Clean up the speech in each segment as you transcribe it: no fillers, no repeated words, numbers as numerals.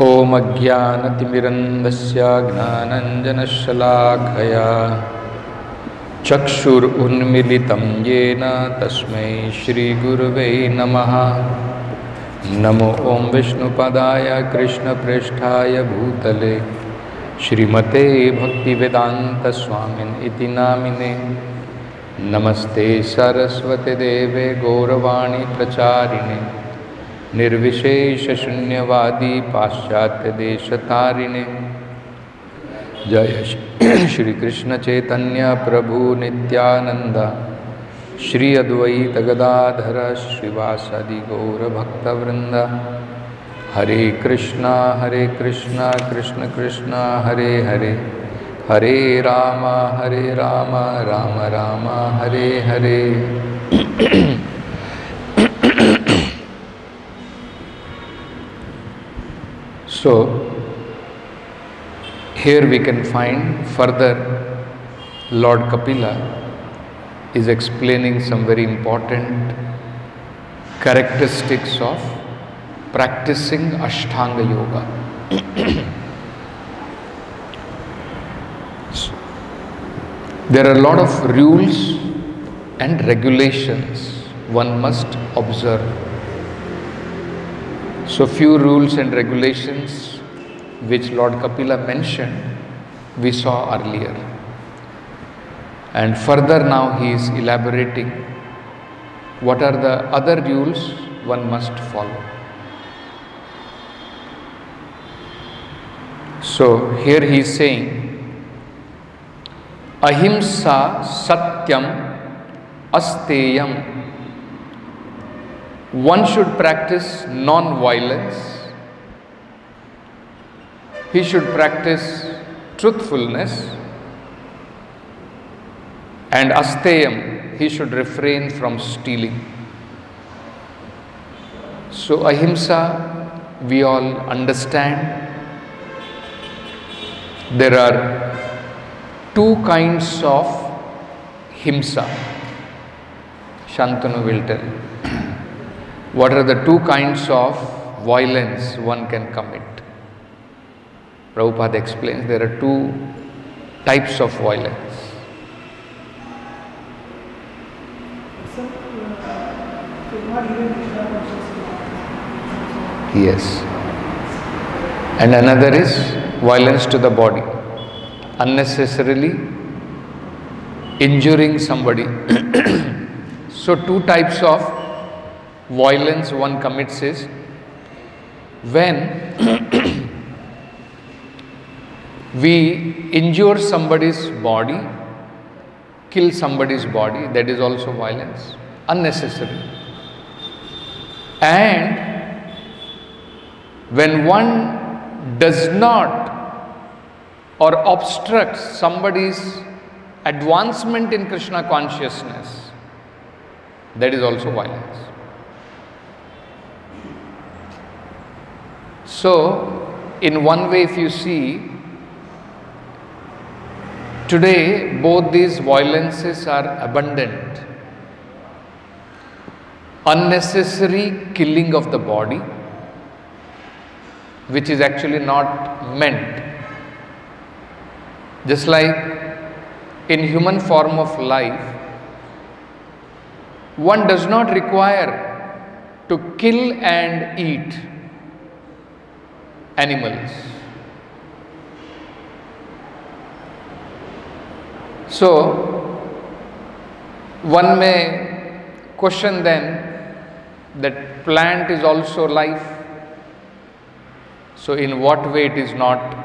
ॐ अज्ञानतिमिरन्धस्य ज्ञानाञ्जनशलाकया चक्षुरुन्मीलितं येन तस्मै श्रीगुरुवे नमः। नमो ॐ विष्णुपदाय कृष्णप्रेष्ठाय भूतले श्रीमते भक्तिवेदान्तस्वामिन् इति नामिने। नमस्ते सरस्वती देवे गौरवाणी प्रचारिणे निर्विशेषशून्यवादी पाश्चात्यदेशतारिणे। जय श्री कृष्ण चैतन्य प्रभु नित्यानंद श्री अद्वैत गदाधर श्रीवासादि गौर भक्तवृंद। हरे कृष्णा कृष्ण कृष्ण हरे हरे, हरे Ram Ram Ram Hare Hare. So, here we can find further Lord Kapila is explaining some very important characteristics of practicing Ashtanga Yoga. There are a lot of rules and regulations one must observe. So few rules and regulations which Lord Kapila mentioned, we saw earlier. And further now he is elaborating what are the other rules one must follow. So here he is saying, Ahimsa Satyam Asteyam. One should practice non-violence. He should practice truthfulness. And asteyam, he should refrain from stealing. So ahimsa, we all understand. There are two kinds of himsa. Shantanu will tell. What are the two kinds of violence one can commit? Prabhupada explains there are two types of violence. Yes. And another is violence to the body, unnecessarily injuring somebody. So two types of violence one commits is when we injure somebody's body, kill somebody's body, that is also violence, unnecessary. And when one does not or obstructs somebody's advancement in Krishna consciousness, that is also violence. So, in one way, if you see, today both these violences are abundant. Unnecessary killing of the body, which is actually not meant. Just like in human form of life, one does not require to kill and eat animals. So, one may question then that plant is also life. So, in what way it is not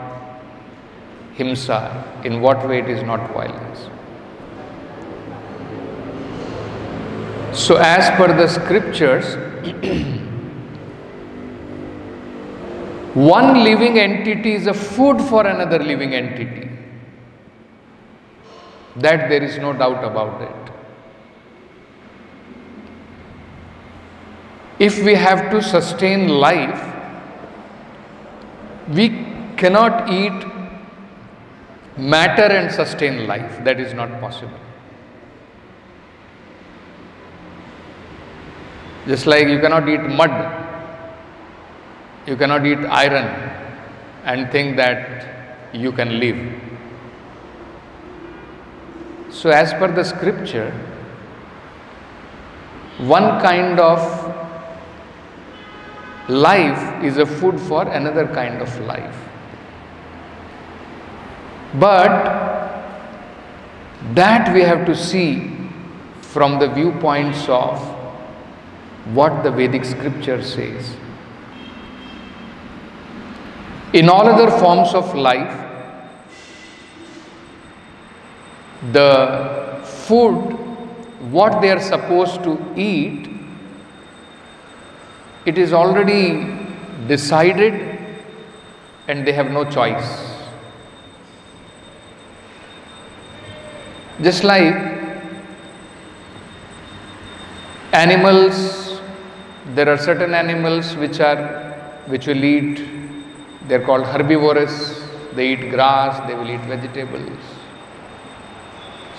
himsa? In what way it is not violence? So, as per the scriptures, one living entity is a food for another living entity. That there is no doubt about it. If we have to sustain life, we cannot eat matter and sustain life. That is not possible. Just like you cannot eat mud, you cannot eat iron. and think that you can live. So as per the scripture, one kind of life is a food for another kind of life. But that we have to see from the viewpoints of what the Vedic scripture says. In all other forms of life, the food, what they are supposed to eat, it is already decided and they have no choice. Just like animals, there are certain animals which will eat, they are called herbivorous, they eat grass, they will eat vegetables.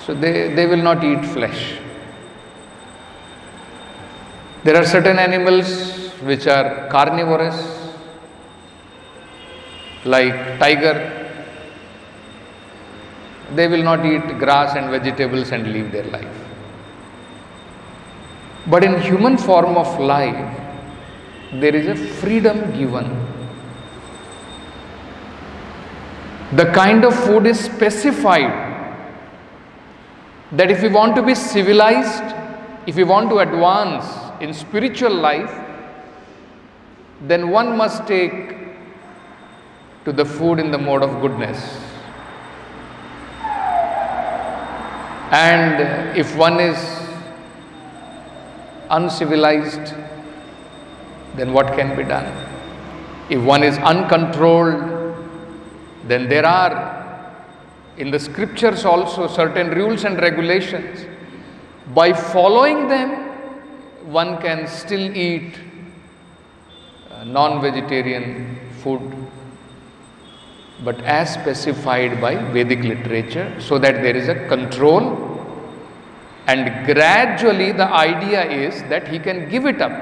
So they will not eat flesh. There are certain animals which are carnivorous, like tiger. They will not eat grass and vegetables and live their life. But in human form of life, there is a freedom given. The kind of food is specified that if we want to be civilized, if we want to advance in spiritual life, then one must take to the food in the mode of goodness. And if one is uncivilized, then what can be done? If one is uncontrolled, then there are in the scriptures also certain rules and regulations. By following them, one can still eat non-vegetarian food, but as specified by Vedic literature, so that there is a control, and gradually the idea is that he can give it up,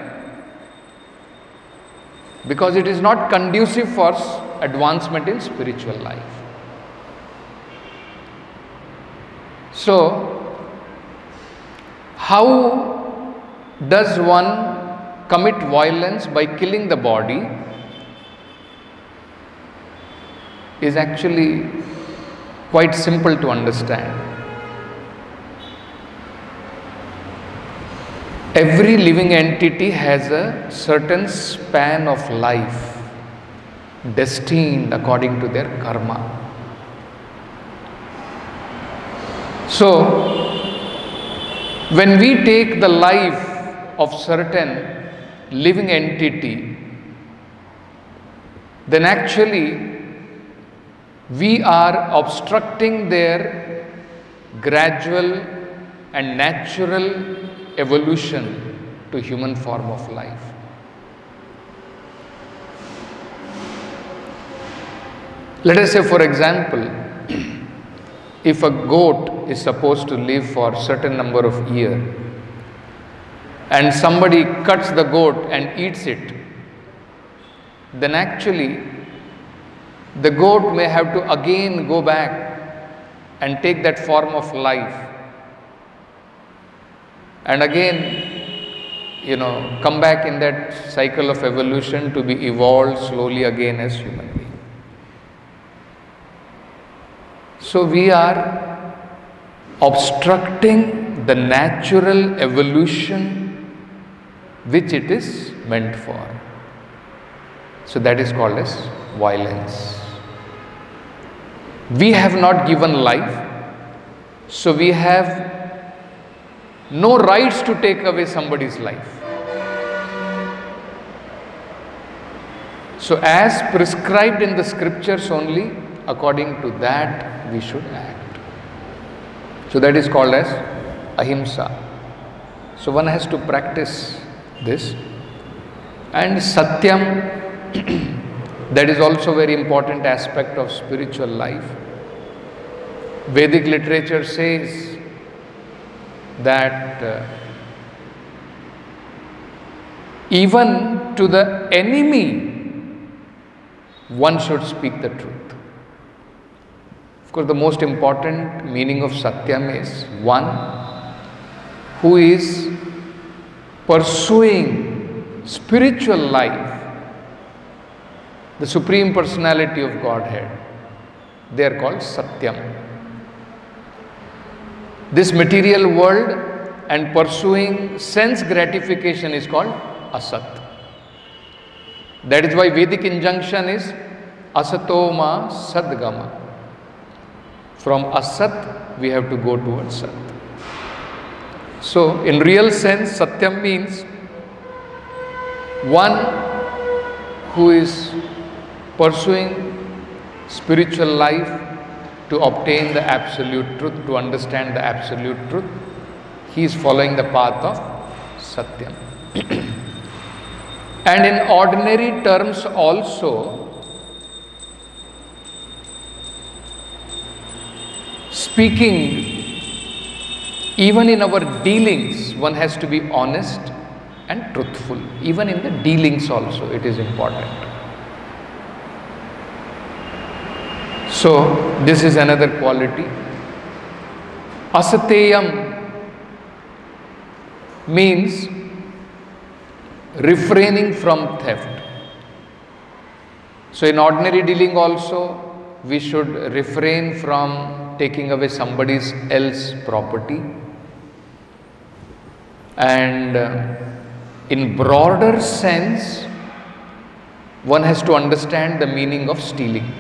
because it is not conducive for advancement in spiritual life. So, how does one commit violence by killing the body is actually quite simple to understand. Every living entity has a certain span of life destined according to their karma. So, when we take the life of certain living entity, then actually we are obstructing their gradual and natural evolution to human form of life. Let us say, for example, if a goat is supposed to live for a certain number of years and somebody cuts the goat and eats it, then actually the goat may have to again go back and take that form of life and again, come back in that cycle of evolution to be evolved slowly again as human being. So we are obstructing the natural evolution which it is meant for. So that is called as violence. We have not given life, so we have no rights to take away somebody's life. So as prescribed in the scriptures only, according to that we should act. So that is called as ahimsa. So one has to practice this. And satyam, that is also very important aspect of spiritual life. Vedic literature says that even to the enemy one should speak the truth. Of course, the most important meaning of Satyam is one who is pursuing spiritual life, the Supreme Personality of Godhead. They are called Satyam. This material world and pursuing sense gratification is called Asat. That is why Vedic injunction is Asatoma Sadgama. From Asat we have to go towards Sat. So in real sense, Satyam means one who is pursuing spiritual life to obtain the absolute truth, to understand the absolute truth. He is following the path of Satyam. And in ordinary terms also, speaking, even in our dealings, one has to be honest and truthful. Even in the dealings also, it is important. So, this is another quality. Asateyam means refraining from theft. So, in ordinary dealing also, we should refrain from taking away somebody else's property. And in broader sense, one has to understand the meaning of stealing.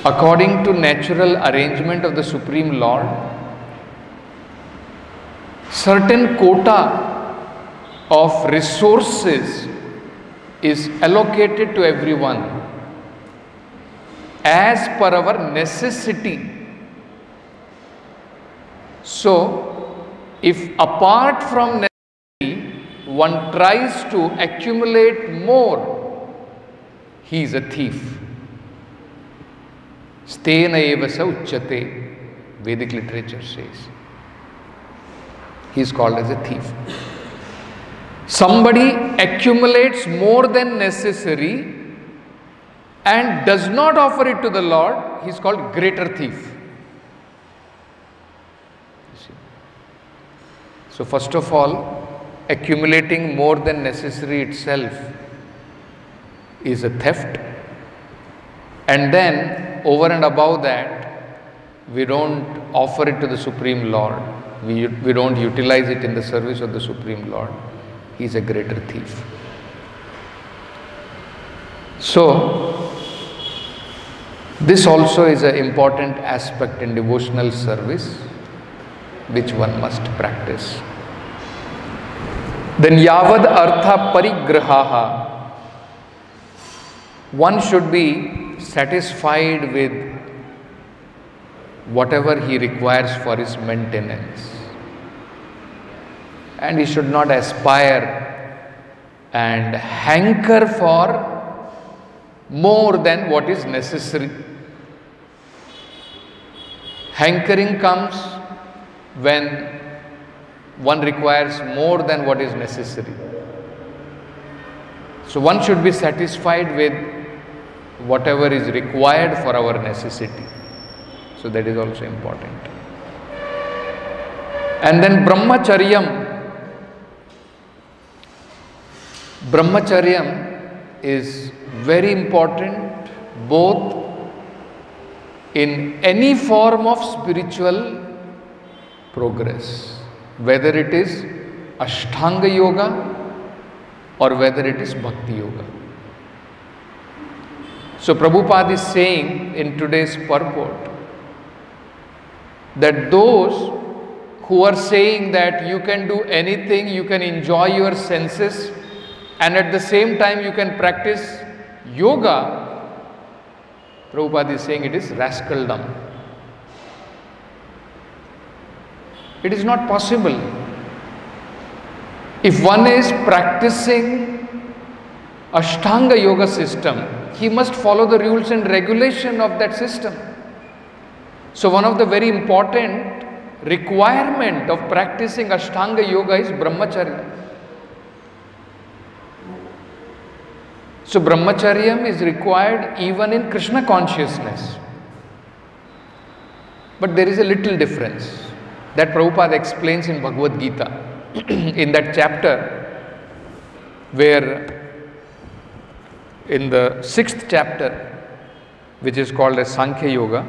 According to natural arrangement of the Supreme Lord, certain quota of resources is allocated to everyone as per our necessity. So, if apart from necessity one tries to accumulate more, he is a thief. Stena eva sa uchyate, Vedic literature says. He is called as a thief. Somebody accumulates more than necessary and does not offer it to the Lord, he is called greater thief. So first of all, accumulating more than necessary itself is a theft. And then over and above that, we don't offer it to the Supreme Lord. We don't utilize it in the service of the Supreme Lord. He is a greater thief. So, this also is an important aspect in devotional service which one must practice. Then yavad artha parigrahaha. One should be satisfied with whatever he requires for his maintenance. And he should not aspire and hanker for more than what is necessary. Hankering comes when one requires more than what is necessary. So one should be satisfied with whatever is required for our necessity. So that is also important. And then brahmacharyam. Brahmacharyam is very important both in any form of spiritual progress, whether it is Ashtanga Yoga or whether it is Bhakti Yoga. So Prabhupada is saying in today's purport that those who are saying that you can do anything, you can enjoy your senses and at the same time you can practice yoga, Prabhupada is saying it is rascaldom. It is not possible. If one is practicing Ashtanga Yoga system, he must follow the rules and regulation of that system. So one of the very important requirement of practicing Ashtanga Yoga is brahmacharya. So brahmacharyam is required even in Krishna consciousness. But there is a little difference that Prabhupada explains in Bhagavad Gita, in that chapter where in the 6th chapter, which is called as Sankhya Yoga.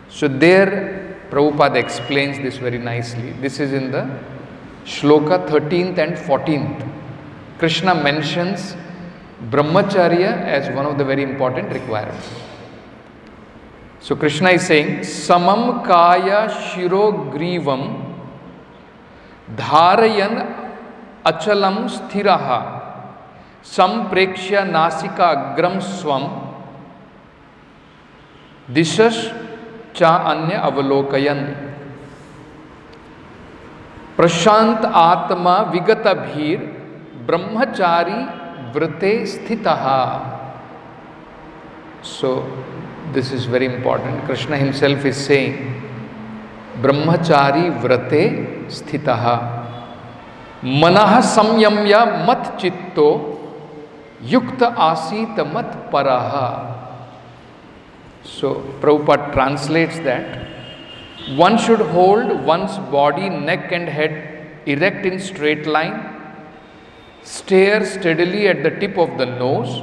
So there Prabhupada explains this very nicely. This is in the Shloka 13th and 14th. Krishna mentions brahmacharya as one of the very important requirements. So Krishna is saying, Samam kaya shiro grivam dharayan achalam sthiraha samprekshya nasika agram swam dishas cha anya avalokayan prashant atma vigata bhir brahmachari vrate sthitaha. So this is very important. Krishna himself is saying, brahmachari vrate sthitaha manah samyamya mat chitto yukta asita mat paraha. So Prabhupada translates that one should hold one's body, neck and head erect in straight line, stare steadily at the tip of the nose,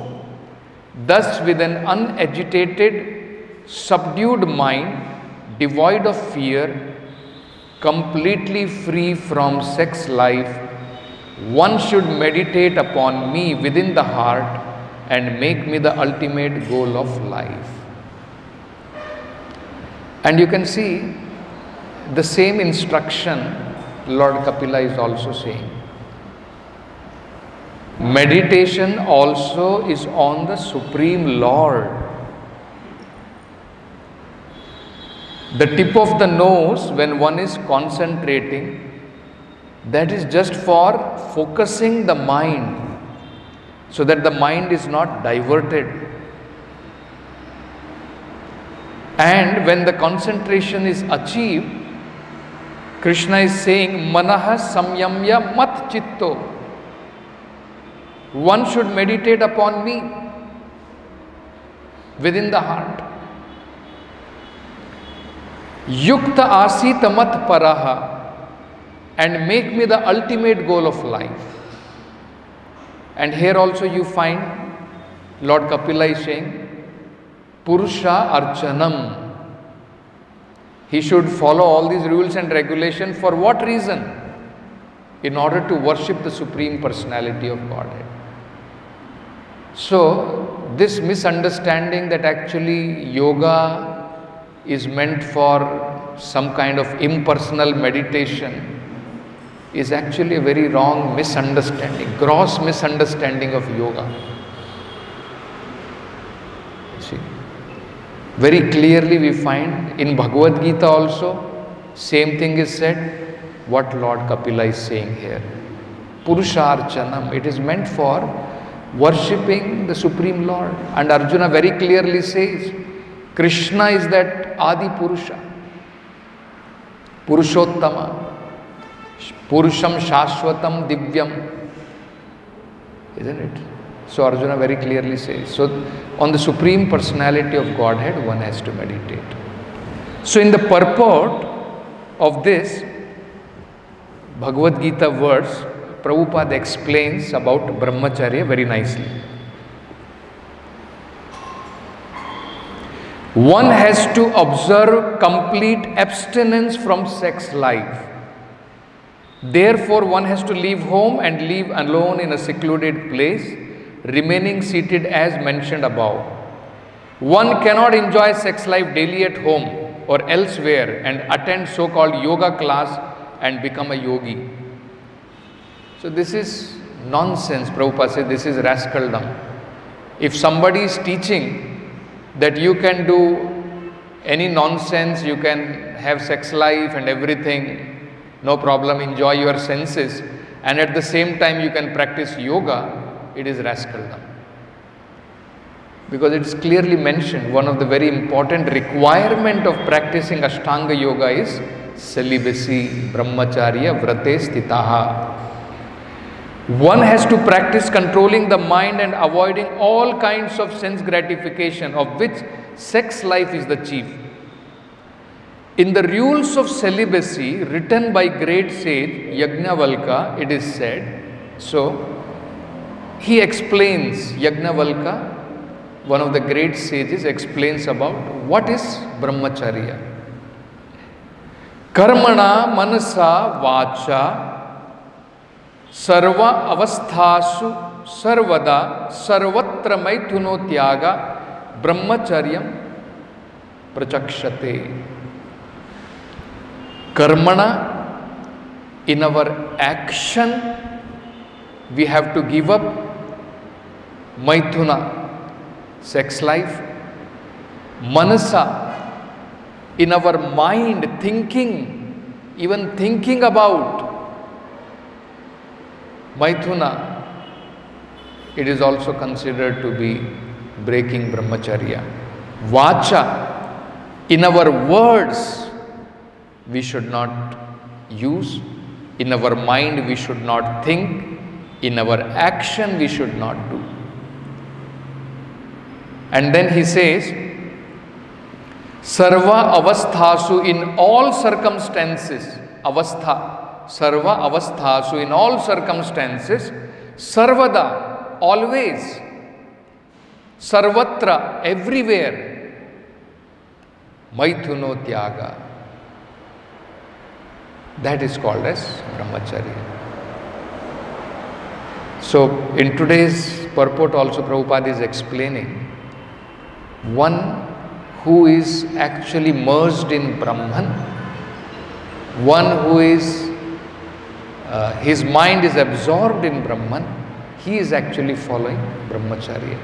thus with an unagitated, subdued mind, devoid of fear, completely free from sex life, one should meditate upon me within the heart and make me the ultimate goal of life. And you can see the same instruction Lord Kapila is also saying. Meditation also is on the Supreme Lord. The tip of the nose, when one is concentrating, that is just for focusing the mind, so that the mind is not diverted. And when the concentration is achieved, Krishna is saying, Manaha samyamya mat chitto. One should meditate upon me within the heart. Yukta asita mat paraha, and make me the ultimate goal of life. And here also you find Lord Kapila is saying, Purusha Archanam. He should follow all these rules and regulations. For what reason? In order to worship the Supreme Personality of Godhead. So, this misunderstanding that actually yoga is meant for some kind of impersonal meditation is actually a very wrong misunderstanding, gross misunderstanding of yoga. See, very clearly we find in Bhagavad Gita also, same thing is said, what Lord Kapila is saying here. Purusharchanam, it is meant for worshipping the Supreme Lord. And Arjuna very clearly says, Krishna is that Adi Purusha, Purushottama, Purusham Shashwatam Divyam. Isn't it? So Arjuna very clearly says. So on the Supreme Personality of Godhead, one has to meditate. So in the purport of this Bhagavad Gita verse, Prabhupada explains about brahmacharya very nicely. One has to observe complete abstinence from sex life. Therefore, one has to leave home and live alone in a secluded place, remaining seated as mentioned above. One cannot enjoy sex life daily at home or elsewhere and attend so-called yoga class and become a yogi. So this is nonsense. Prabhupada said this is rascaldom. If somebody is teaching that you can do any nonsense, you can have sex life and everything, no problem, enjoy your senses, and at the same time you can practice yoga, it is rascaldom. Because it is clearly mentioned, one of the very important requirement of practicing Ashtanga Yoga is celibacy, brahmacharya, vrate stitaha. One has to practice controlling the mind and avoiding all kinds of sense gratification, of which sex life is the chief. In the rules of celibacy written by great sage Yajnavalkya, it is said, so he explains, Yajnavalkya, one of the great sages, explains about what is brahmacharya. Karmana manasa vacha sarva avasthasu sarvada sarvatra maithuno tyaga brahmacharyam prachakshate. Karmana, in our action, we have to give up maithuna, sex life. Manasa, in our mind, thinking, even thinking about maithuna, it is also considered to be breaking brahmacharya. Vacha, in our words, we should not use. In our mind, we should not think. In our action, we should not do. And then he says, Sarva avasthasu, in all circumstances, avastha, sarva avasthasu, in all circumstances, sarvada, always, sarvatra, everywhere, maithuno tyaga. That is called as brahmacharya. So, in today's purport also Prabhupada is explaining, one who is actually merged in Brahman, one who is, his mind is absorbed in Brahman, he is actually following brahmacharya.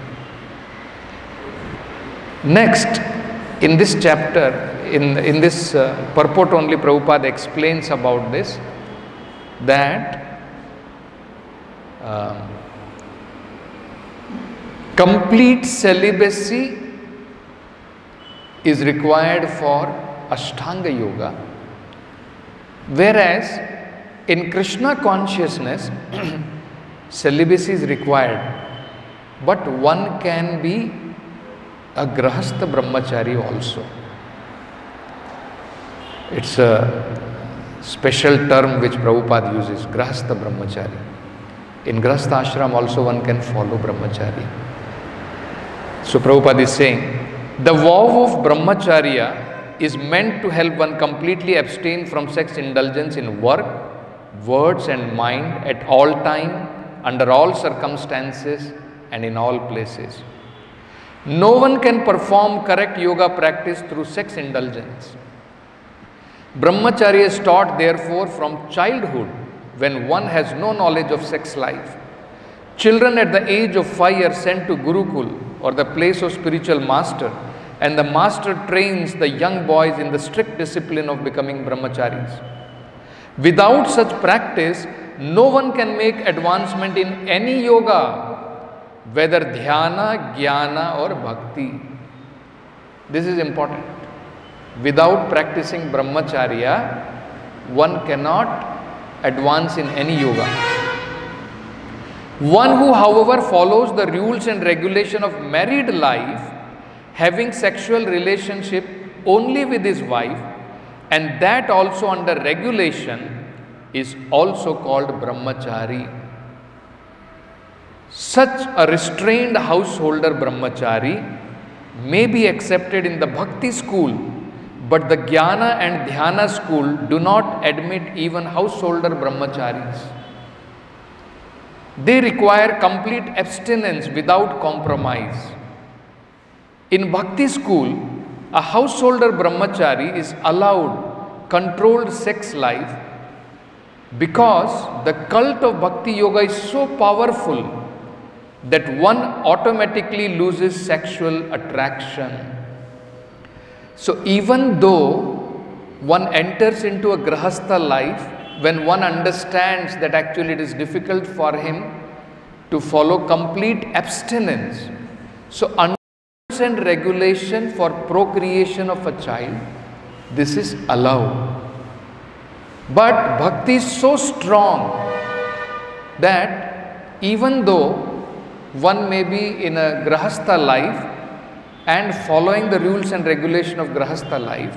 Next, in this chapter, in this purport only Prabhupada explains about this, that complete celibacy is required for Ashtanga Yoga, whereas in Krishna consciousness celibacy is required, but one can be a Grahastha Brahmachari also. It's a special term which Prabhupada uses, Grahastha Brahmachari. In Grahastha Ashram also one can follow Brahmachari. So Prabhupada is saying, the vow of Brahmacharya is meant to help one completely abstain from sex indulgence in work, words and mind at all time, under all circumstances and in all places. No one can perform correct yoga practice through sex indulgence. Brahmacharya is taught therefore from childhood, when one has no knowledge of sex life. Children at the age of 5 are sent to Gurukul, or the place of spiritual master, and the master trains the young boys in the strict discipline of becoming brahmacharis. Without such practice, no one can make advancement in any yoga, whether dhyana, jnana or bhakti. This is important. Without practicing brahmacharya, one cannot advance in any yoga. One who, however, follows the rules and regulation of married life, having sexual relationship only with his wife, and that also under regulation, is also called brahmachari. Such a restrained householder brahmachari may be accepted in the bhakti school, but the jnana and dhyana school do not admit even householder brahmacharis. They require complete abstinence without compromise. In bhakti school, a householder brahmachari is allowed controlled sex life because the cult of bhakti yoga is so powerful that one automatically loses sexual attraction. So even though one enters into a grahastha life, when one understands that actually it is difficult for him to follow complete abstinence, so under rules and regulation for procreation of a child, this is allowed. But bhakti is so strong that even though one may be in a Grahastha life and following the rules and regulation of Grahastha life,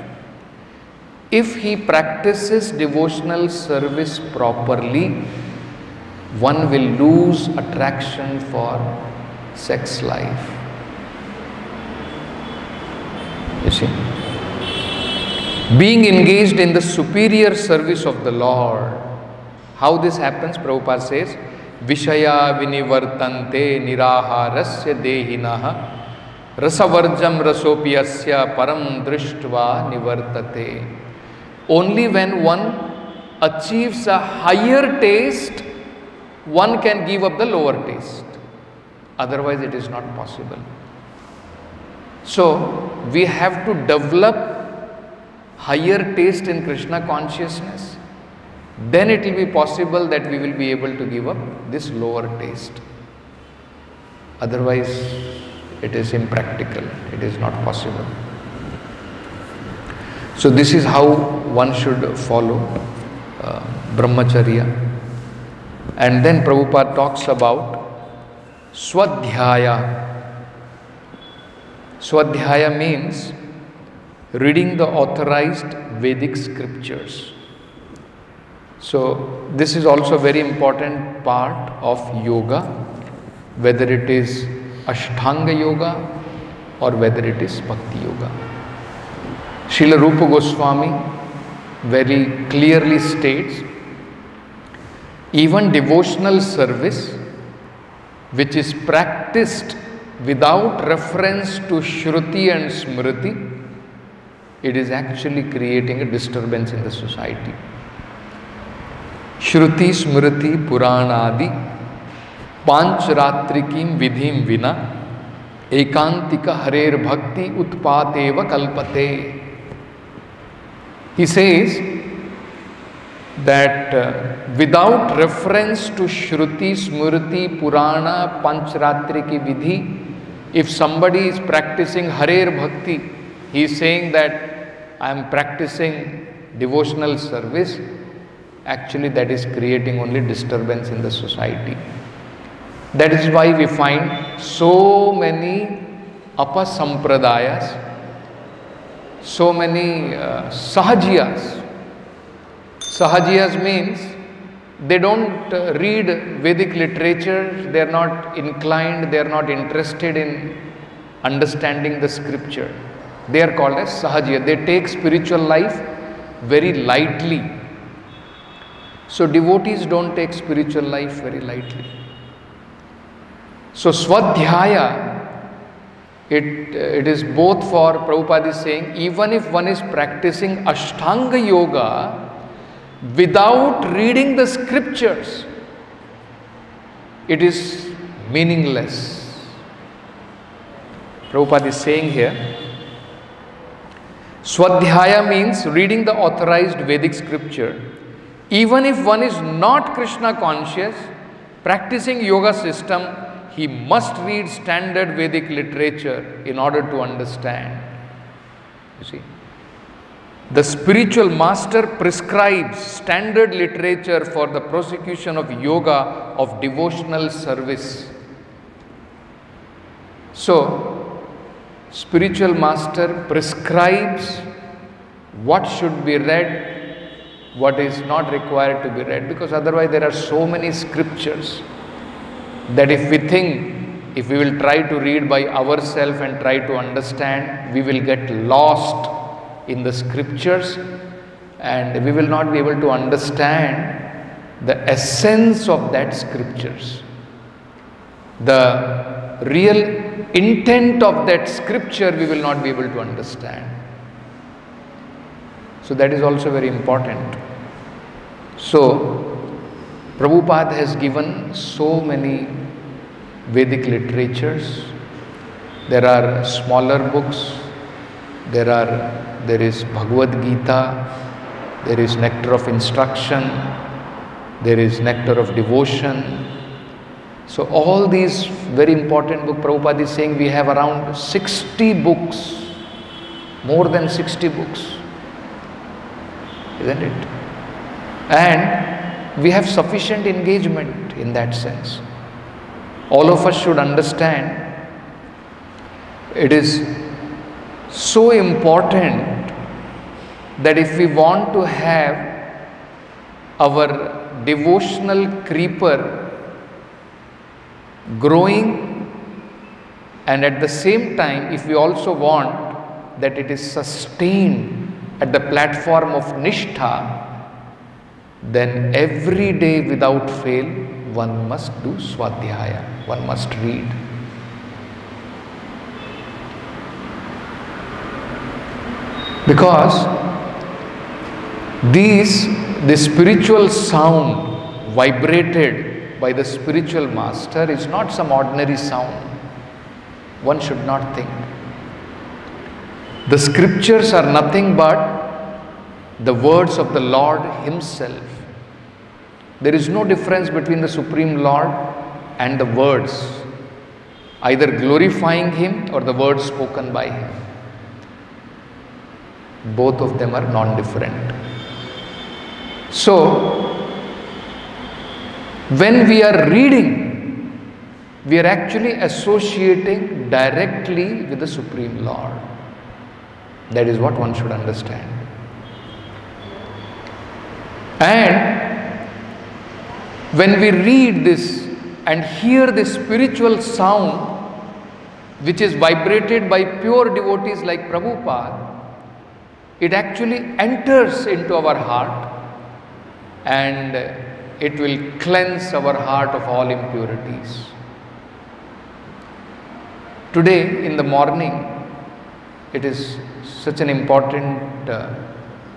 if he practices devotional service properly, one will lose attraction for sex life. You see, being engaged in the superior service of the Lord. How this happens? Prabhupada says, Vishaya vinivartante niraharasya dehinaha rasavarjam rasopiyasya param drishtva nivartate. Only when one achieves a higher taste, one can give up the lower taste. Otherwise, it is not possible. So, we have to develop higher taste in Krishna consciousness. Then it will be possible that we will be able to give up this lower taste. Otherwise, it is impractical. It is not possible. So this is how one should follow brahmacharya. And then Prabhupada talks about swadhyaya. Swadhyaya means reading the authorized Vedic scriptures. So this is also a very important part of yoga, whether it is Ashtanga yoga or whether it is Bhakti yoga. Srila Rupa Goswami very clearly states, even devotional service which is practiced without reference to Shruti and Smriti, it is actually creating a disturbance in the society. Shruti Smriti Puranadi Panchratrikim Vidhim Vina Ekantika Harer Bhakti Utpateva Kalpate. He says that without reference to Shruti, Smriti, Purana, Panchratriki Vidhi, if somebody is practicing Harer Bhakti, he is saying that I am practicing devotional service. Actually, that is creating only disturbance in the society. That is why we find so many apasampradayas, so many sahajiyas. Sahajiyas means they don't read Vedic literature, they are not inclined, they are not interested in understanding the scripture. They are called as sahajiya. They take spiritual life very lightly. So devotees don't take spiritual life very lightly. So swadhyaya, it is both for, Prabhupada is saying, even if one is practicing Ashtanga yoga without reading the scriptures, it is meaningless. Prabhupada is saying here, Swadhyaya means reading the authorized Vedic scripture. Even if one is not Krishna conscious, practicing yoga system, he must read standard Vedic literature in order to understand. You see, the spiritual master prescribes standard literature for the prosecution of yoga, of devotional service. So, spiritual master prescribes what should be read, what is not required to be read, because otherwise there are so many scriptures that if we will try to read by ourselves and try to understand, we will get lost in the scriptures and we will not be able to understand the essence of that scriptures. The real intent of that scripture we will not be able to understand. So that is also very important. So Prabhupada has given so many Vedic literatures. There are smaller books. There is Bhagavad Gita. There is Nectar of Instruction. There is Nectar of Devotion. So all these very important books, Prabhupada is saying we have around 60 books, more than 60 books, isn't it? And we have sufficient engagement in that sense. All of us should understand it is so important that if we want to have our devotional creeper growing, and at the same time, if we also want that it is sustained at the platform of Nishtha, then every day without fail, one must do Swadhyaya, one must read. Because the spiritual sound vibrated by the spiritual master is not some ordinary sound. One should not think. The scriptures are nothing but the words of the Lord Himself. There is no difference between the Supreme Lord and the words, either glorifying Him or the words spoken by Him. Both of them are non-different. So, when we are reading, we are actually associating directly with the Supreme Lord. That is what one should understand. And when we read this and hear this spiritual sound which is vibrated by pure devotees like Prabhupada, it actually enters into our heart and it will cleanse our heart of all impurities. Today in the morning, it is such an important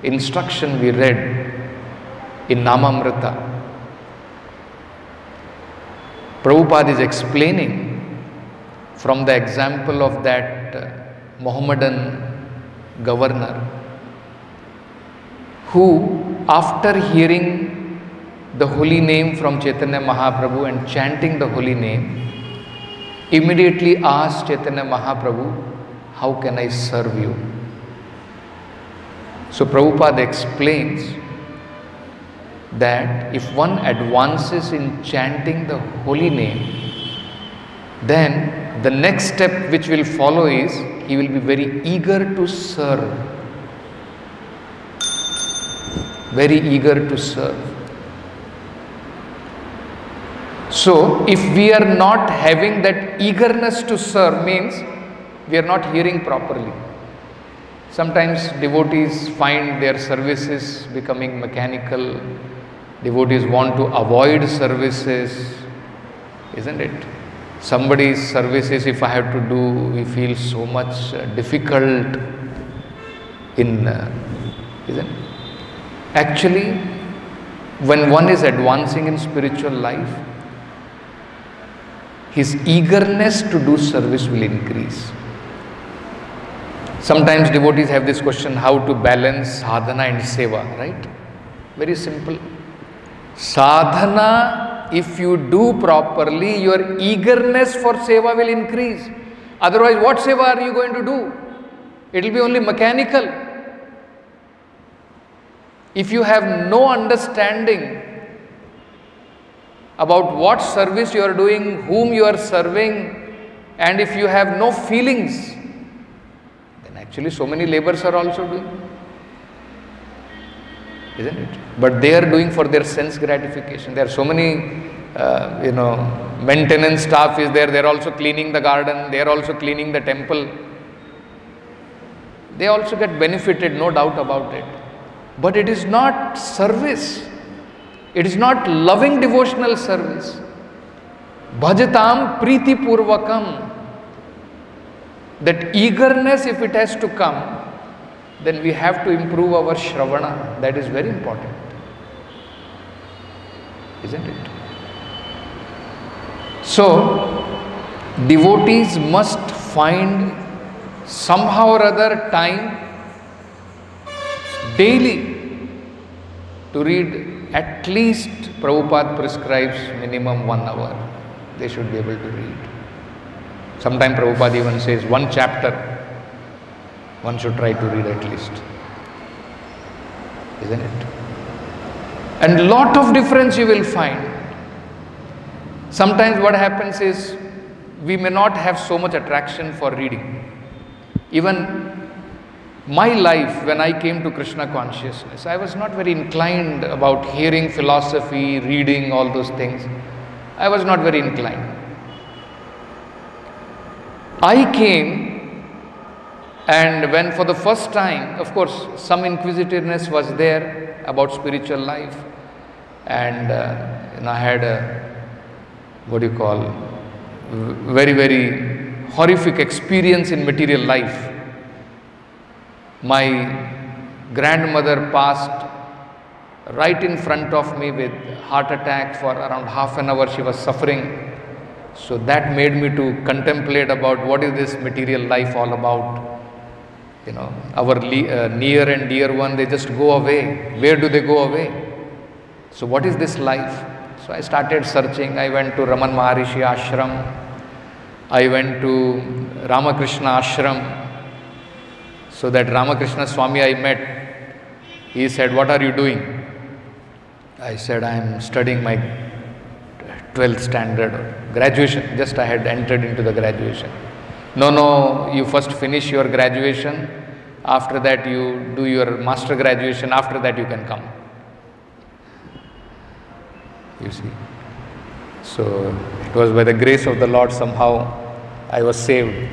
instruction we read in Namamrita. Prabhupada is explaining from the example of that Mohammedan governor who, after hearing the holy name from Chaitanya Mahaprabhu and chanting the holy name, immediately asked Chaitanya Mahaprabhu, "How can I serve you?" So Prabhupada explains that if one advances in chanting the holy name, then the next step which will follow is he will be very eager to serve. Very eager to serve. So, if we are not having that eagerness to serve, means we are not hearing properly. Sometimes devotees find their services becoming mechanical. Devotees want to avoid services, isn't it? Somebody's services, if I have to do, we feel so much difficult in, isn't it? Actually, when one is advancing in spiritual life, his eagerness to do service will increase. Sometimes devotees have this question, how to balance sadhana and seva, right? Very simple. Sadhana, if you do properly, your eagerness for seva will increase. Otherwise, what seva are you going to do? It will be only mechanical. If you have no understanding about what service you are doing, whom you are serving, and if you have no feelings, then actually so many laborers are also doing, isn't it? But they are doing for their sense gratification. There are so many, maintenance staff is there, they are also cleaning the garden, they are also cleaning the temple. They also get benefited, no doubt about it. But it is not service. It is not loving devotional service. Bhajatam priti purvakam. That eagerness, if it has to come, then we have to improve our shravana. That is very important. Isn't it? So, devotees must find somehow or other time daily to read. At least Prabhupada prescribes minimum 1 hour. They should be able to read. Sometimes Prabhupada even says 1 chapter one should try to read at least. Isn't it? And lot of difference you will find. Sometimes what happens is we may not have so much attraction for reading. Even my life, when I came to Krishna consciousness, I was not very inclined about hearing philosophy, reading, all those things. I was not very inclined. I came, and when for the first time, of course, some inquisitiveness was there about spiritual life, and I had a, very, very horrific experience in material life. My grandmother passed right in front of me with heart attack. For around half an hour she was suffering. So that made me to contemplate about what is this material life all about. Our near and dear one, they just go away. Where do they go away? So what is this life? So I started searching. I went to Raman Maharishi ashram. I went to Ramakrishna ashram. So that Ramakrishna Swami I met, he said, "What are you doing?" I said, "I am studying my 12th standard graduation." Just I had entered into the graduation. No, you first finish your graduation. After that you do your master graduation. After that you can come. You see. So it was by the grace of the Lord somehow I was saved.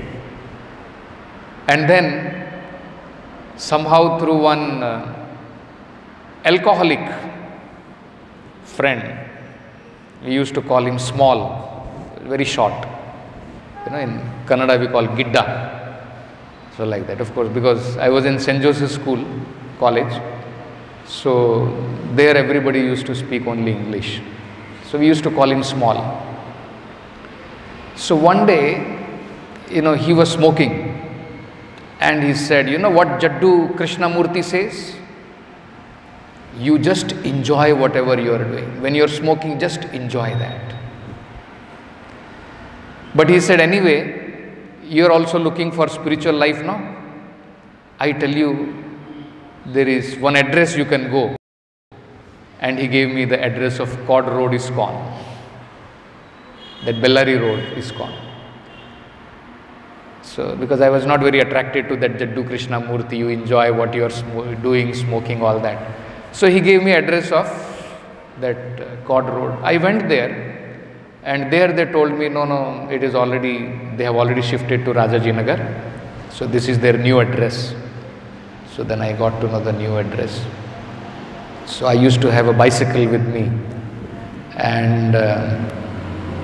And then somehow through one alcoholic friend, we used to call him Small, very short. In Kannada we call Gidda. So like that, of course, because I was in St. Joseph's School, college. So there everybody used to speak only English. So we used to call him Small. So one day, he was smoking. And he said, "You know what Jaddu Krishnamurti says? You just enjoy whatever you are doing. When you are smoking, just enjoy that." But he said, "Anyway, you are also looking for spiritual life now? I tell you, there is one address you can go." And he gave me the address of Cord Road ISKCON, that Bellary Road ISKCON. So, because I was not very attracted to that Jaddu Krishnamurti, you enjoy what you are doing, smoking, all that. So he gave me address of that Cord Road. I went there, and there they told me, no, it is already, they have already shifted to Rajaji Nagar. So this is their new address. So then I got to know the new address. So I used to have a bicycle with me, and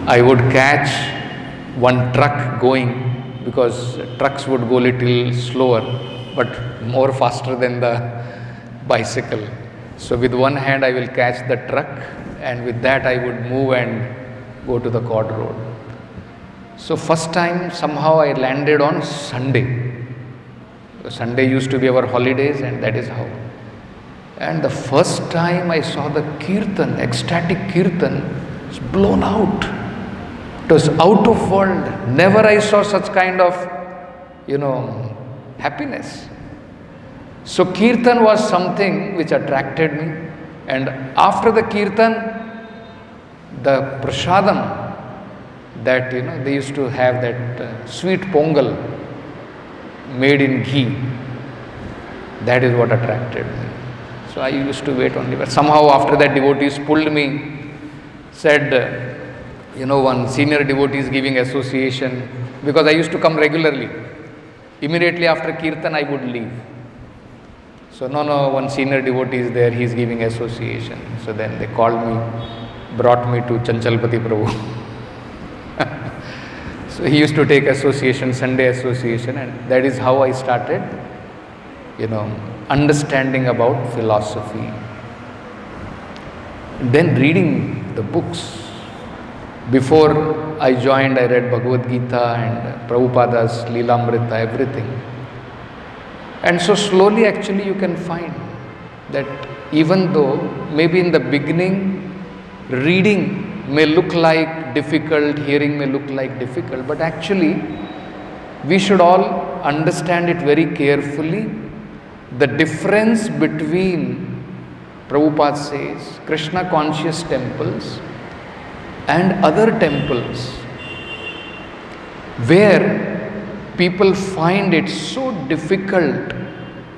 I would catch one truck going, because trucks would go little slower but more faster than the bicycle. So with one hand I will catch the truck, and with that I would move and go to the Cord Road. So first time somehow I landed on Sunday. Sunday used to be our holidays, and that is how. And the first time I saw the kirtan, ecstatic kirtan, was blown out. It was out of world. Never I saw such kind of, happiness. So kirtan was something which attracted me. And after the kirtan, the prasadam, that, they used to have that sweet pongal made in ghee. That is what attracted me. So I used to wait only. But somehow after that, devotees pulled me, said, one senior devotee is giving association, because I used to come regularly. Immediately after kirtan, I would leave. So no, one senior devotee is there, he is giving association. So then they called me, brought me to Chanchalpati Prabhu. So he used to take association, Sunday association, and that is how I started, understanding about philosophy. Then reading the books. Before I joined, I read Bhagavad Gita and Prabhupada's Leelamrita, everything. And so slowly actually you can find that even though maybe in the beginning reading may look like difficult, hearing may look like difficult, but actually we should all understand it very carefully. The difference between, Prabhupada says, Krishna conscious temples and other temples where people find it so difficult,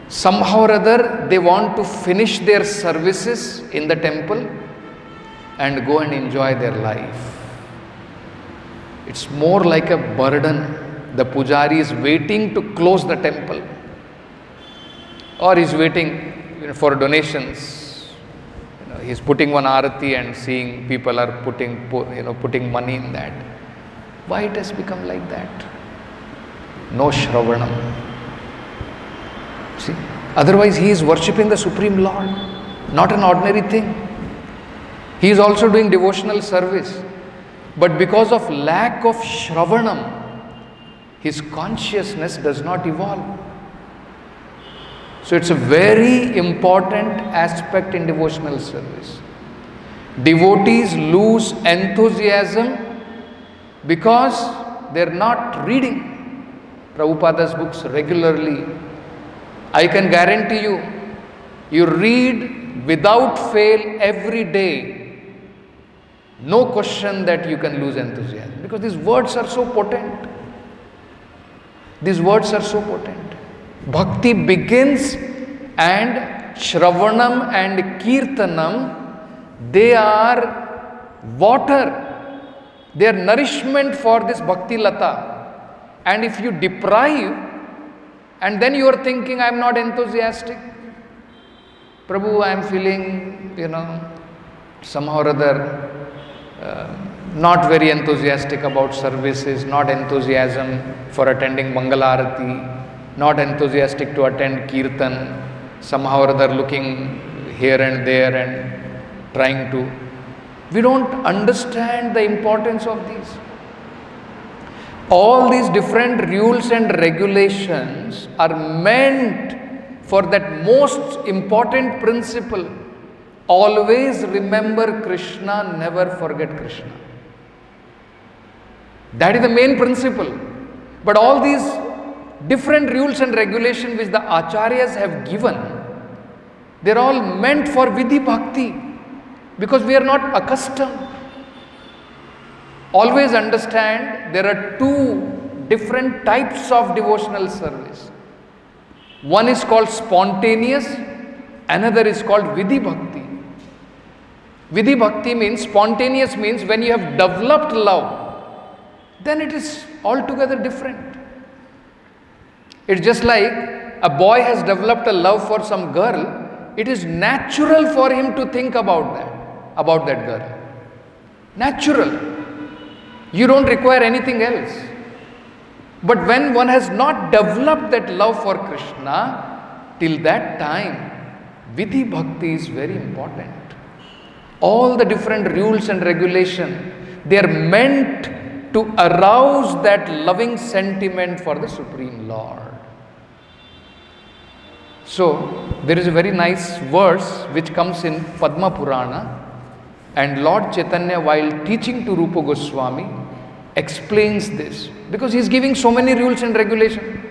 somehow or other they want to finish their services in the temple and go and enjoy their life. It's more like a burden. The pujari is waiting to close the temple, or he's waiting for donations. He's putting one arati and seeing people are putting money in that. Why it has become like that? No Shravanam. See, otherwise he is worshipping the Supreme Lord, not an ordinary thing. He is also doing devotional service, but because of lack of Shravanam, his consciousness does not evolve. So it's a very important aspect in devotional service. Devotees lose enthusiasm because they are not reading Prabhupada's books regularly. I can guarantee you, you read without fail every day, no question that you can lose enthusiasm, because these words are so potent. These words are so potent. Bhakti begins, and Shravanam and Kirtanam, they are water. They are nourishment for this Bhakti Lata. And if you deprive, and then you are thinking, I am not enthusiastic. Prabhu, I am feeling, somehow or other, not very enthusiastic about services, not enthusiasm for attending Mangalarati, not enthusiastic to attend Kirtan, somehow or other looking here and there and trying to. We don't understand the importance of these. All these different rules and regulations are meant for that most important principle. Always remember Krishna, never forget Krishna. That is the main principle. But all these different rules and regulations which the acharyas have given, they are all meant for Vidhi Bhakti, because we are not accustomed. Always understand there are two different types of devotional service. One is called spontaneous, another is called Vidhi Bhakti. Vidhi Bhakti means, spontaneous means when you have developed love, then it is altogether different. It's just like a boy has developed a love for some girl, it is natural for him to think about that girl. Natural. You don't require anything else. But when one has not developed that love for Krishna, till that time, Vidhi Bhakti is very important. All the different rules and regulations, they are meant to arouse that loving sentiment for the Supreme Lord. So, there is a very nice verse which comes in Padma Purana, and Lord Chaitanya, while teaching to Rupa Goswami, explains this, because he is giving so many rules and regulations.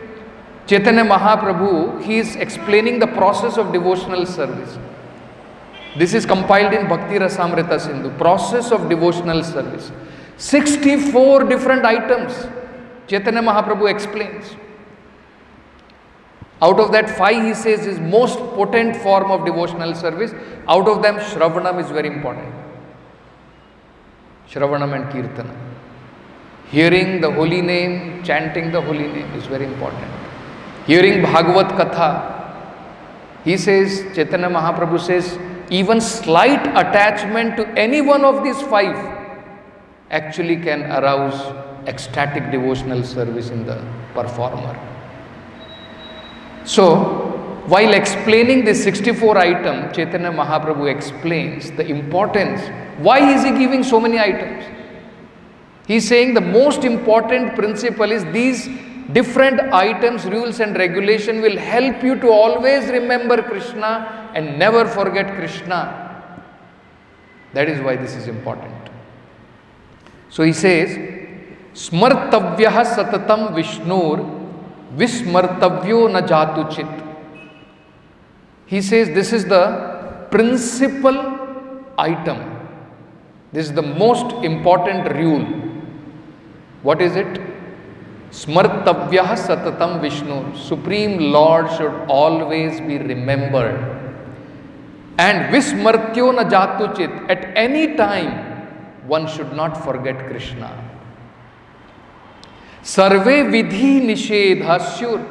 Chaitanya Mahaprabhu, he is explaining the process of devotional service. This is compiled in Bhakti Rasamrita Sindhu, process of devotional service. 64 different items Chaitanya Mahaprabhu explains. Out of that, 5 he says is most potent form of devotional service. Out of them, Shravanam is very important. Shravanam and Kirtana. Hearing the holy name, chanting the holy name is very important. Hearing Bhagavat Katha. He says, Chaitanya Mahaprabhu says, even slight attachment to any one of these 5 actually can arouse ecstatic devotional service in the performer. So, while explaining this 64 item, Chaitanya Mahaprabhu explains the importance. Why is he giving so many items? He is saying the most important principle is these different items, rules and regulation will help you to always remember Krishna and never forget Krishna. That is why this is important. So he says, Smartavyaha satatam Vishnur Vismartavyo na jatu chit. He says this is the principal item. This is the most important rule. What is it? Smartavyah satatam Vishnu. Supreme Lord should always be remembered. And vismartyo na jatuchit. At any time, one should not forget Krishna. Sarve vidhi nishedha syur.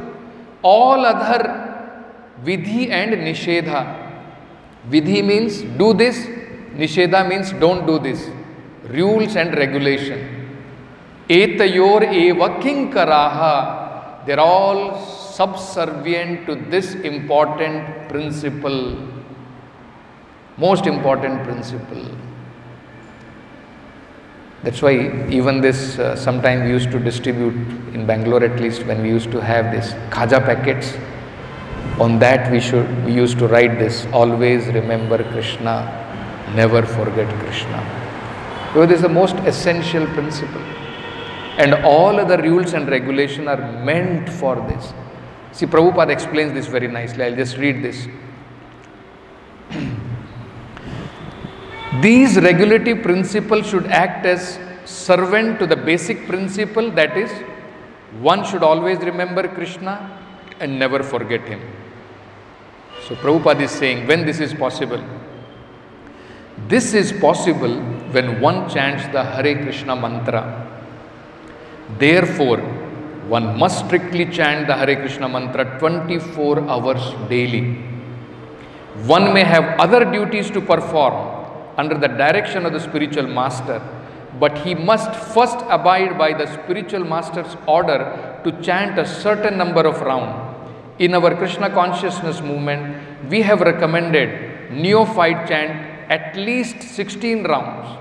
All other vidhi and nishedha. Vidhi means do this. Nishedha means don't do this. Rules and regulation. Etayor eva kinkaraha. They are all subservient to this important principle. Most important principle. That's why even this sometime we used to distribute in Bangalore, at least when we used to have this khaja packets. On that we used to write this: always remember Krishna, never forget Krishna. Because this is the most essential principle. And all other rules and regulations are meant for this. See, Prabhupada explains this very nicely. I'll just read this. These regulative principles should act as servant to the basic principle, that is, one should always remember Krishna and never forget him. So Prabhupada is saying, when this is possible? This is possible when one chants the Hare Krishna mantra. Therefore, one must strictly chant the Hare Krishna mantra 24 hours daily. One may have other duties to perform under the direction of the spiritual master, but he must first abide by the spiritual master's order to chant a certain number of rounds. In our Krishna consciousness movement, we have recommended neophyte chant at least 16 rounds.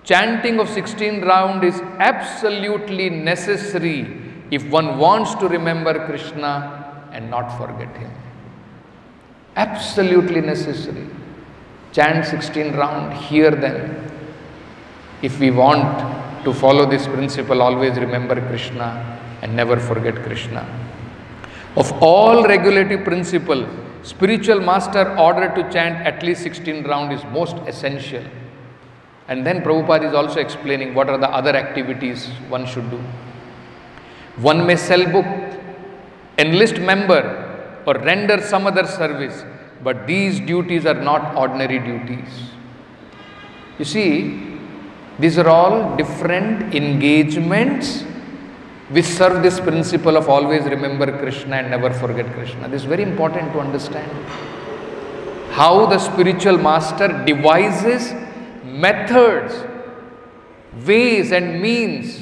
Chanting of 16 rounds is absolutely necessary if one wants to remember Krishna and not forget him. Absolutely necessary. Chant 16 rounds, hear them. If we want to follow this principle, always remember Krishna and never forget Krishna. Of all regulative principles, spiritual master ordered to chant at least 16 rounds is most essential. And then Prabhupada is also explaining what are the other activities one should do. One may sell book, enlist member, or render some other service, but these duties are not ordinary duties. You see, these are all different engagements which serve this principle of always remember Krishna and never forget Krishna. This is very important to understand. How the spiritual master devises methods, ways and means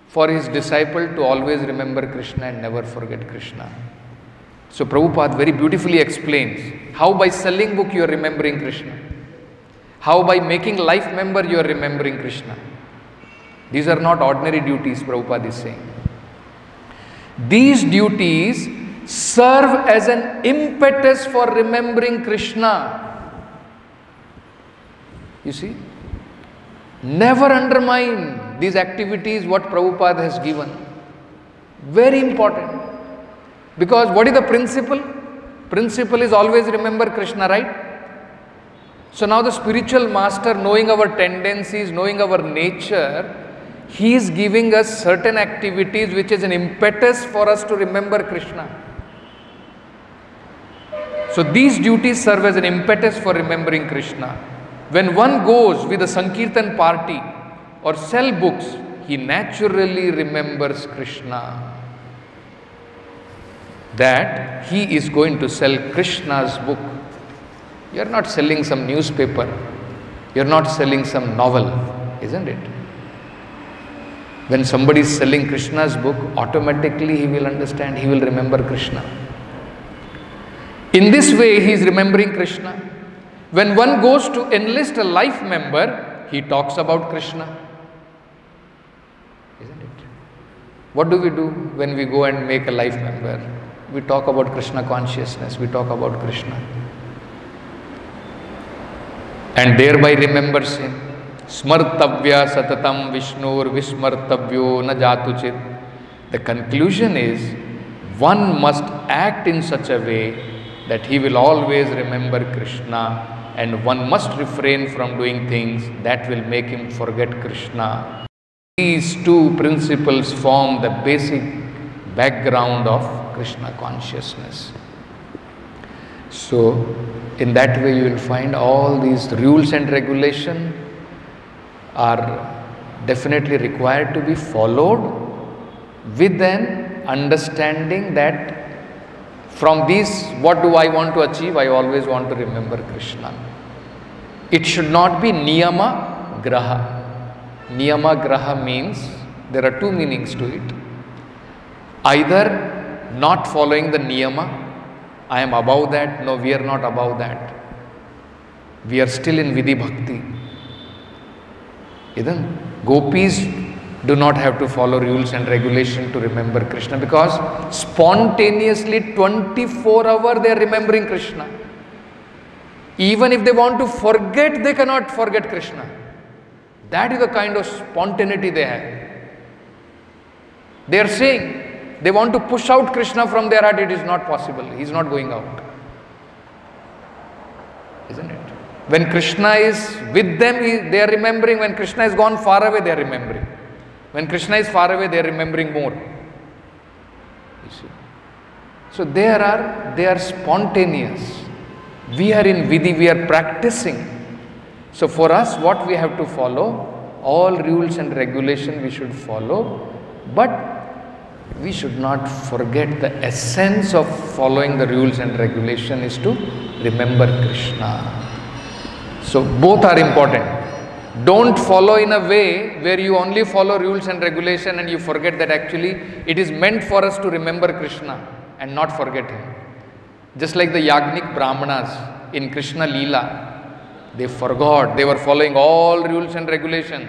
for his disciple to always remember Krishna and never forget Krishna. So Prabhupada very beautifully explains how by selling book you are remembering Krishna, how by making life member you are remembering Krishna. These are not ordinary duties, Prabhupada is saying. These duties serve as an impetus for remembering Krishna. You see, never undermine these activities what Prabhupada has given. Very important. Because what is the principle? Principle is always remember Krishna, right? So now the spiritual master, knowing our tendencies, knowing our nature, he is giving us certain activities which is an impetus for us to remember Krishna. So these duties serve as an impetus for remembering Krishna. When one goes with a Sankirtan party or sell books, he naturally remembers Krishna. That he is going to sell Krishna's book. You are not selling some newspaper. You are not selling some novel, isn't it? When somebody is selling Krishna's book, automatically he will understand, he will remember Krishna. In this way, he is remembering Krishna. When one goes to enlist a life member, he talks about Krishna. Isn't it? What do we do when we go and make a life member? We talk about Krishna consciousness, we talk about Krishna. And thereby remembers him. Smartavya satatam Vishnur vismartavyo na jatuchit. The conclusion is, one must act in such a way that he will always remember Krishna and one must refrain from doing things that will make him forget Krishna. These two principles form the basic background of Krishna consciousness. So, in that way you will find all these rules and regulations are definitely required to be followed with an understanding that from these, what do I want to achieve? I always want to remember Krishna. It should not be niyama graha. Niyama graha means, there are two meanings to it. Either not following the niyama, I am above that. No, we are not above that. We are still in Vidhi Bhakti. Even gopis do not have to follow rules and regulation to remember Krishna, because spontaneously 24 hours they are remembering Krishna. Even if they want to forget, they cannot forget Krishna. That is the kind of spontaneity they have. They are saying, they want to push out Krishna from their heart. It is not possible. He is not going out. Isn't it? When Krishna is with them, they are remembering. When Krishna is gone far away, they are remembering. When Krishna is far away, they are remembering more. You see. So they are spontaneous. We are in Vidhi, we are practicing. So for us, what we have to follow, all rules and regulations we should follow, but we should not forget the essence of following the rules and regulation is to remember Krishna. So both are important. Don't follow in a way where you only follow rules and regulation and you forget that actually it is meant for us to remember Krishna and not forget him. Just like the Yagnik Brahmanas in Krishna Leela, they forgot, they were following all rules and regulation,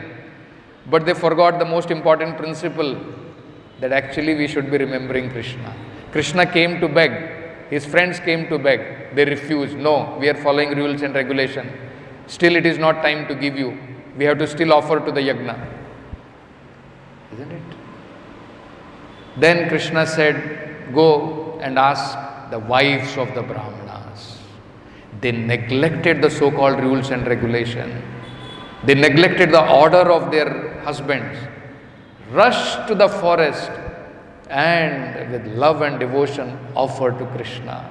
but they forgot the most important principle, that actually we should be remembering Krishna. Krishna came to beg, his friends came to beg, they refused. No, we are following rules and regulation. Still it is not time to give you. We have to still offer to the yagna. Isn't it? Then Krishna said, go and ask the wives of the Brahmanas. They neglected the so-called rules and regulation. They neglected the order of their husbands. Rushed to the forest and with love and devotion offered to Krishna.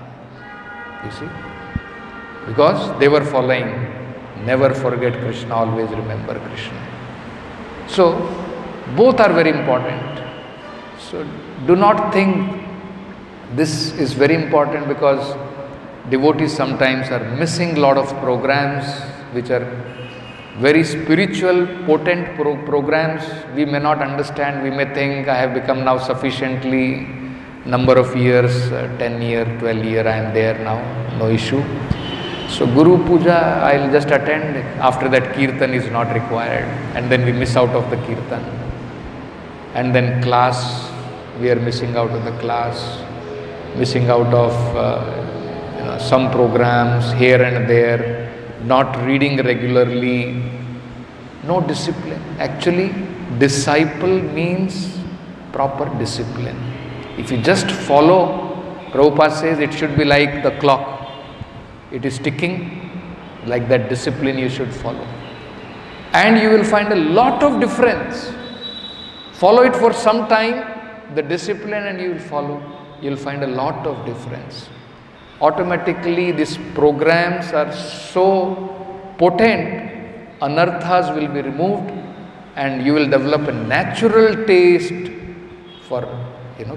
You see? Because they were following, never forget Krishna, always remember Krishna. So, both are very important. So, do not think this is very important, because devotees sometimes are missing a lot of programs which are very spiritual, potent programs. We may not understand, we may think I have become now sufficiently number of years, 10 year, 12 year, I am there now, no issue. So Guru Puja, I will just attend, after that Kirtan is not required, and then we miss out of the Kirtan. And then class, we are missing out of the class, missing out of some programs here and there, not reading regularly, no discipline. Actually, disciple means proper discipline. If you just follow, Prabhupada says it should be like the clock. It is ticking, like that discipline you should follow. And you will find a lot of difference. Follow it for some time, the discipline, and you will follow. You will find a lot of difference. Automatically these programs are so potent, anarthas will be removed and you will develop a natural taste for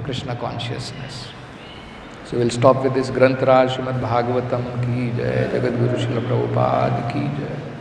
Krishna consciousness. So we'll stop with this Granth Raj Srimad Bhagavatam ki jai, Jagat Guru Srila Prabhupada ki jai.